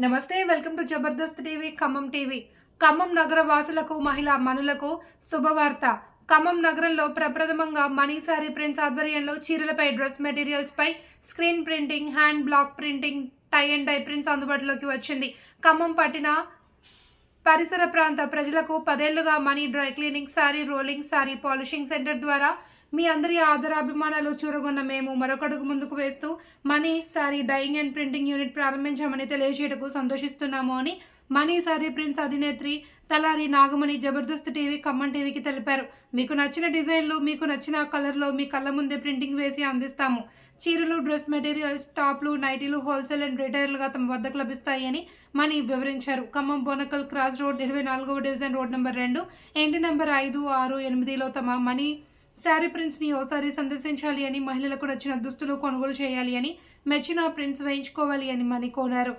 నమస్తే welcome to Jabardasth TV Khammam TV. Khammam నగర వాసులకు మహిళా మనులకు శుభవార్త. ఖమ్మం నగరంలో ప్రప్రథమంగా మనీ సారీ ప్రింట్స్ ఆధ్వర్యంలో చీరలపై డ్రెస్ మెటీరియల్స్ పై screen printing, hand block printing, tie and dye prints అందుబాటులోకి వచ్చింది. ఖమ్మం పట్టిన పరిసర ప్రాంత ప్రజలకు 10 ఏళ్లుగా Mani dry cleaning, sari rolling, sari polishing centre ద్వారా మీ అందరి ఆదరాభిమానాలు చూరగొన్న మేము మరొకడుగు ముందుకు వేస్తూ Mani sari dyeing and printing unit ప్రారంభించామని తెలియజేయటకు సంతోషిస్తున్నాము అని మనీ సారీ ప్రింట్స్ అధినేత్రి తలారి నాగమణి జబర్దస్త్ టీవీ ఖమ్మం టీవీకి తెలిపారు. మీకు నచ్చిన డిజైన్లు, మీకు నచ్చిన కలర్లో మీ కళ్ళ ముందే ప్రింటింగ్ వేసి అందిస్తాము. చీరలు, డ్రెస్ మెటీరియల్స్, టాప్లు, నైటీలు హోల్సేల్ అండ్ రిటైల్గా తమ వద్దకు లభిస్తాయి అని మనీ వివరించారు. ఖమ్మం బోనకల్ క్రాస్ రోడ్ 24వ డివిజన్ రోడ్ నెంబర్ 2 ఇంటి నెంబర్ 5, 6, 8లో తమ మనీ శారీ ప్రింట్స్ని ఓసారి సందర్శించాలి అని, మహిళలకు నచ్చిన దుస్తులు కొనుగోలు చేయాలి అని, మెచ్చిన ప్రింట్స్ వేయించుకోవాలి అని మనీ కోరారు.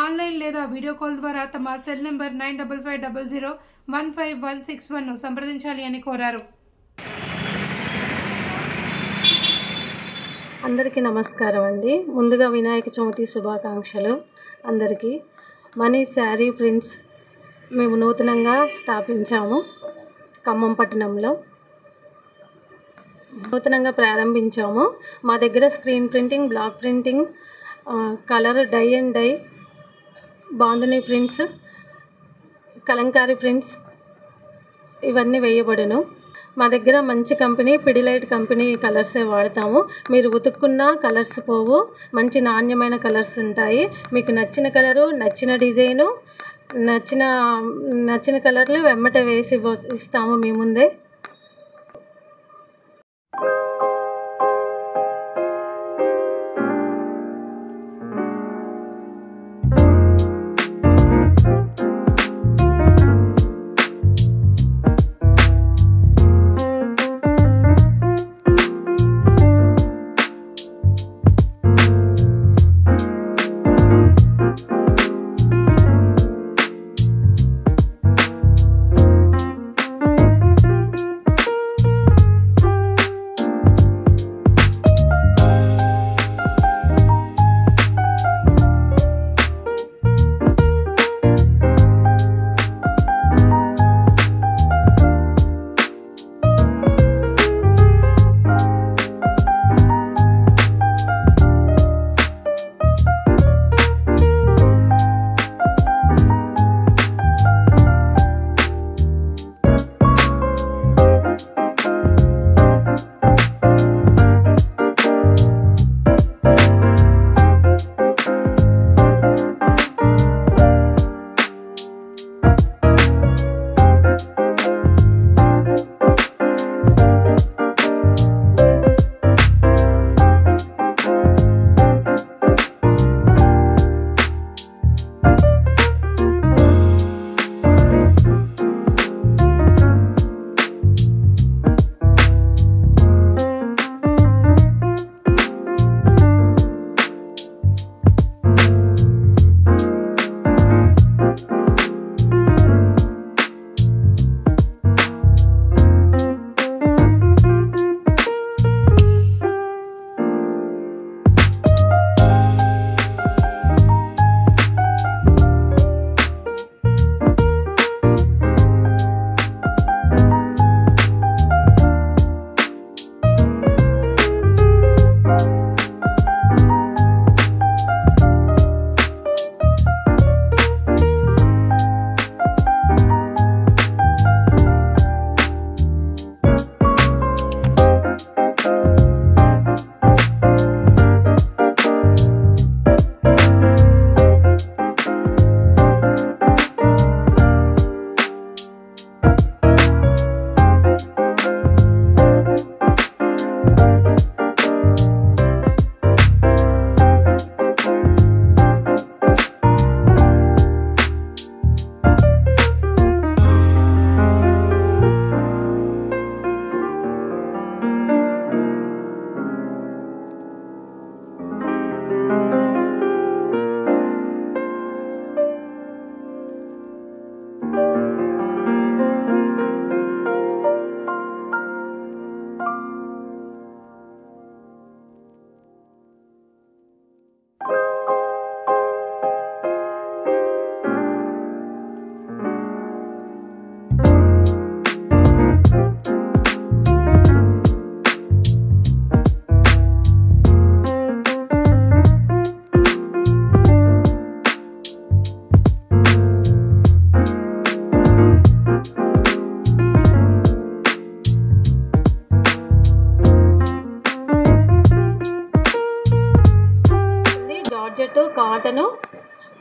ఆన్లైన్ లేదా వీడియో కాల్ ద్వారా తమ సెల్ నెంబర్ 9550015161ను సంప్రదించాలి అని కోరారు. అందరికీ నమస్కారం అండి. ముందుగా వినాయక చవితి శుభాకాంక్షలు అందరికీ. మనీ శారీ ప్రింట్స్ మేము నూతనంగా స్థాపించాము. ఖమ్మం పట్టణంలో నూతనంగా ప్రారంభించాము. మా దగ్గర screen printing, block printing, colour dye and dye, bandhani prints, Kalamkari prints ఇవన్నీ వేయబడును. మా దగ్గర మంచి కంపెనీ పిడిలైట్ కంపెనీ కలర్సే వాడతాము. మీరు ఉతుక్కున్న కలర్స్ పోవు, మంచి నాణ్యమైన కలర్స్ ఉంటాయి. మీకు నచ్చిన కలరు, నచ్చిన డిజైను, నచ్చిన కలర్లు వెమ్మట వేసి ఇస్తాము మీ ముందే.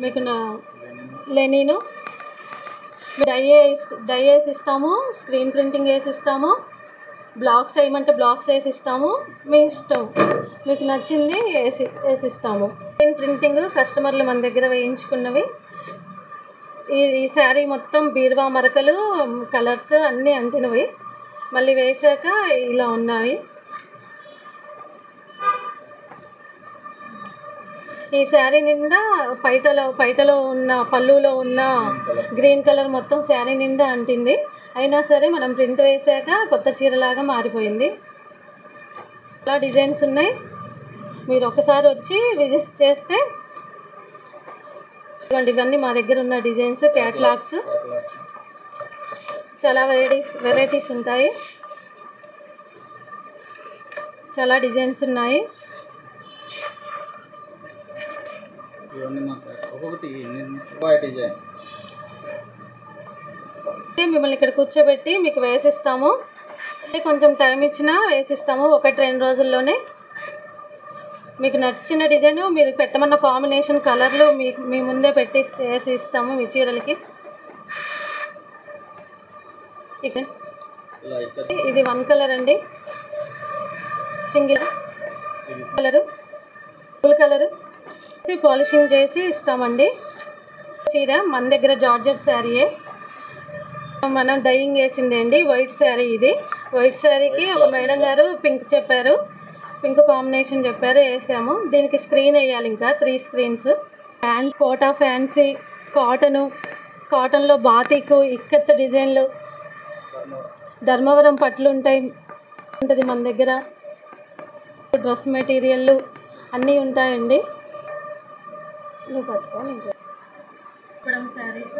మీకు లెనిను డై వేసి ఇస్తాము, స్క్రీన్ ప్రింటింగ్ వేసి ఇస్తాము, బ్లాక్స్ వేయమంటే బ్లాక్స్ వేసి ఇస్తాము. మీ ఇష్టం, మీకు నచ్చింది వేసిస్తాము. స్క్రీన్ ప్రింటింగ్ కస్టమర్లు మన దగ్గర వేయించుకున్నవి. ఈ శారీ మొత్తం బీరువా మరకలు, కలర్స్ అన్నీ అంటినవి. మళ్ళీ వేసాక ఇలా ఉన్నాయి. ఈ శారీ నిండా పైటలో ఉన్న పళ్ళులో ఉన్న గ్రీన్ కలర్ మొత్తం శారీ నిండా అంటింది. అయినా సరే మనం ప్రింట్ వేసాక కొత్త చీరలాగా మారిపోయింది. చాలా డిజైన్స్ ఉన్నాయి. మీరు ఒకసారి వచ్చి విజిట్ చేస్తే ఇవన్నీ మా దగ్గర ఉన్న డిజైన్స్, క్యాటలాగ్స్. చాలా వెరైటీస్ ఉంటాయి. చాలా డిజైన్స్ ఉన్నాయి. మిమ్మల్ని ఇక్కడ కూర్చోబెట్టి మీకు వేసిస్తాము. కొంచెం టైం ఇచ్చినా వేసిస్తాము. 1-2 రోజుల్లోనే మీకు నచ్చిన డిజైన్, మీరు పెట్టమన్న కాంబినేషన్ కలర్లు మీ ముందే పెట్టి చేసి ఇస్తాము మీ చీరలకి. ఇది 1 కలర్ అండి, single colour, full colour polishing చేసి ఇస్తామండి. చీర మన దగ్గర జార్జెట్ శారీయే, మనం డైయింగ్ వేసిందే అండి. వైట్ శారీ ఇది. వైట్ శారీకి ఒక మేడం గారు పింక్ చెప్పారు, పింక్ కాంబినేషన్ చెప్పారు, వేసాము. దీనికి స్క్రీన్ వేయాలి, ఇంకా 3 స్క్రీన్స్. కోటా ఫ్యాన్సీ, కాటన్లో బాతికు, ఇక్కత్ డిజైన్లు, ధర్మవరం పట్లు ఉంటుంది మన దగ్గర. డ్రెస్ మెటీరియల్ అన్నీ ఉంటాయండి. నువ్వు పట్టుకో, నేను శారీస్.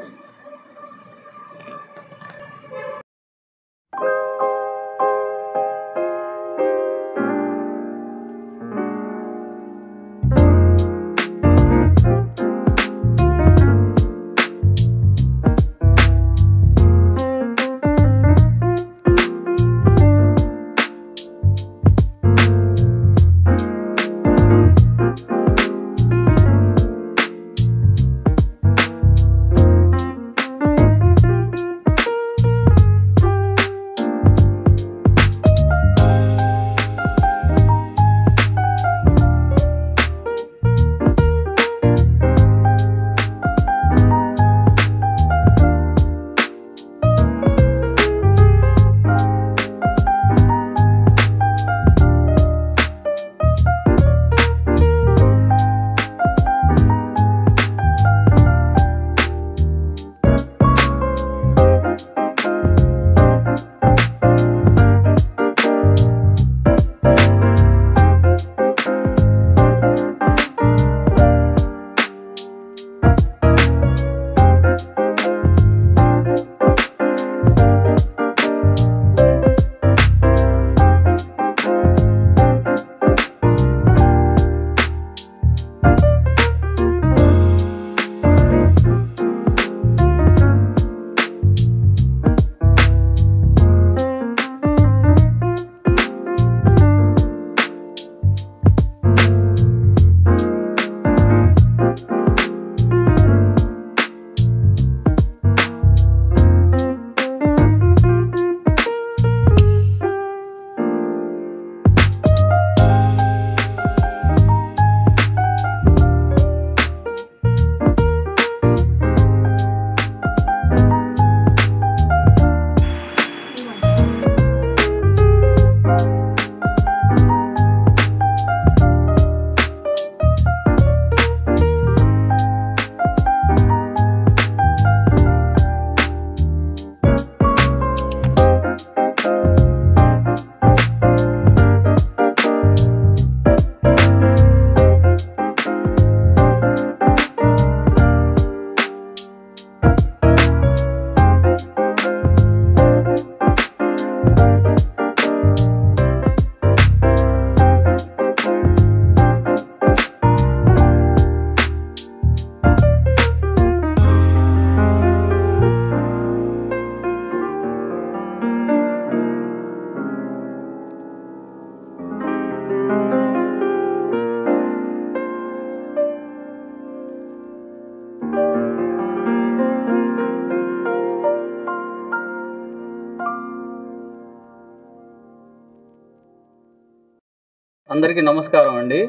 అందరికీ నమస్కారం అండి.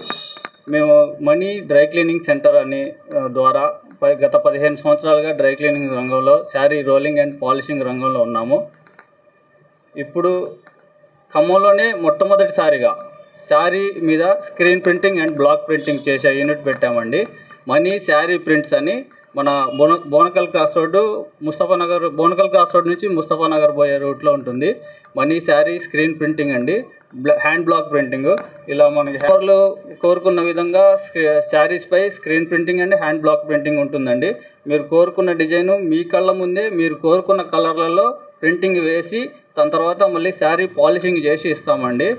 మేము మనీ డ్రై క్లీనింగ్ సెంటర్ అని ద్వారా గత 15 సంవత్సరాలుగా డ్రై క్లీనింగ్ రంగంలో శారీ రోలింగ్ అండ్ పాలిషింగ్ రంగంలో ఉన్నాము. ఇప్పుడు ఖమ్మంలోనే మొట్టమొదటిసారిగా శారీ మీద screen printing and block printing చేసే యూనిట్ పెట్టామండి. మనీ శారీ ప్రింట్స్ అని మన Bonakal cross road Bonakal cross road నుంచి ముస్తఫానగర్ పోయే రూట్లో ఉంటుంది. మనీ శారీ స్క్రీన్ ప్రింటింగ్ అండి, హ్యాండ్ బ్లాక్ ప్రింటింగ్. ఇలా మనకి వాళ్ళు కోరుకున్న విధంగా శారీస్పై screen printing and hand block printing ఉంటుందండి. మీరు కోరుకున్న డిజైను మీ కళ్ళ ముందే మీరు కోరుకున్న కలర్లలో ప్రింటింగ్ వేసి దాని తర్వాత మళ్ళీ శారీ పాలిషింగ్ చేసి ఇస్తామండి.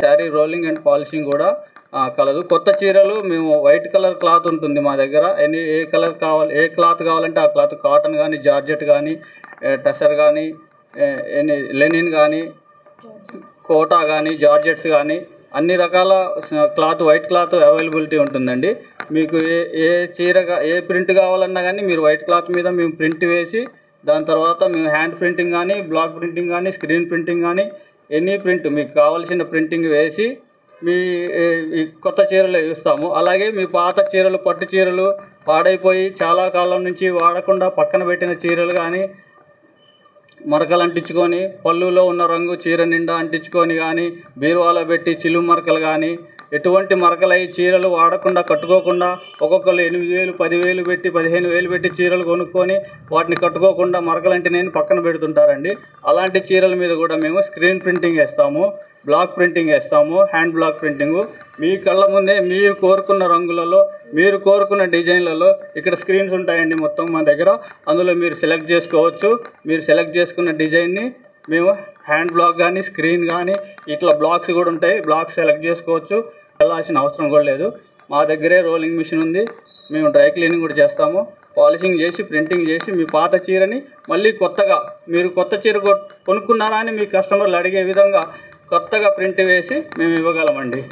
శారీ రోలింగ్ అండ్ పాలిషింగ్ కూడా కలదు. కొత్త చీరలు మేము వైట్ కలర్ క్లాత్ ఉంటుంది మా దగ్గర. ఏ కలర్ కావాలి, ఏ క్లాత్ కావాలంటే ఆ క్లాత్, కాటన్ కానీ, జార్జెట్ కానీ, టసర్ కానీ, లెనిన్ కానీ, కోటా కానీ, జార్జెట్స్ కానీ అన్ని రకాల క్లాత్, వైట్ క్లాత్ అవైలబిలిటీ ఉంటుందండి. మీకు ఏ చీరగా ఏ ప్రింట్ కావాలన్నా కానీ మీరు వైట్ క్లాత్ మీద మేము ప్రింట్ వేసి దాని తర్వాత మేము హ్యాండ్ ప్రింటింగ్ కానీ, బ్లాక్ ప్రింటింగ్ కానీ, స్క్రీన్ ప్రింటింగ్ కానీ ఎనీ ప్రింట్ మీకు కావాల్సిన ప్రింటింగ్ వేసి మీ కొత్త చీరలు ఇస్తాము. అలాగే మీ పాత చీరలు, పట్టు చీరలు పాడైపోయి చాలా కాలం నుంచి వాడకుండా పక్కన పెట్టిన చీరలు కానీ మరకలు అంటించుకొని పళ్ళులో ఉన్న రంగు చీర నిండా అంటించుకొని కానీ, బీరువాలో పెట్టి చిలుము మరకలు కానీ, ఎటువంటి మరకలు అయ్యి చీరలు వాడకుండా కట్టుకోకుండా ఒక్కొక్కరు 8,000, 10,000 పెట్టి 15,000 పెట్టి చీరలు కొనుక్కొని వాటిని కట్టుకోకుండా మరకలంటే నేను పక్కన పెడుతుంటారండి. అలాంటి చీరల మీద కూడా మేము స్క్రీన్ ప్రింటింగ్ వేస్తాము, బ్లాక్ ప్రింటింగ్ వేస్తాము, హ్యాండ్ బ్లాక్ ప్రింటింగు. మీ కళ్ళ ముందే మీరు కోరుకున్న రంగులలో, మీరు కోరుకున్న డిజైన్లలో ఇక్కడ స్క్రీన్స్ ఉంటాయండి మొత్తం మా దగ్గర. అందులో మీరు సెలెక్ట్ చేసుకోవచ్చు. మీరు సెలెక్ట్ చేసుకున్న డిజైన్ని మేము హ్యాండ్ బ్లాక్ కానీ, స్క్రీన్ కానీ, ఇట్లా బ్లాక్స్ కూడా ఉంటాయి. బ్లాక్స్ సెలెక్ట్ చేసుకోవచ్చు. వెళ్ళాల్సిన అవసరం కూడా లేదు. మా దగ్గరే రోలింగ్ మిషన్ ఉంది. మేము డ్రై క్లీనింగ్ కూడా చేస్తాము. పాలిషింగ్ చేసి, ప్రింటింగ్ చేసి మీ పాత చీరని మళ్ళీ కొత్తగా, మీరు కొత్త చీర కొనుక్కున్నారా అని మీ కస్టమర్లు అడిగే విధంగా కొత్తగా ప్రింట్ వేసి మేము ఇవ్వగలమండి.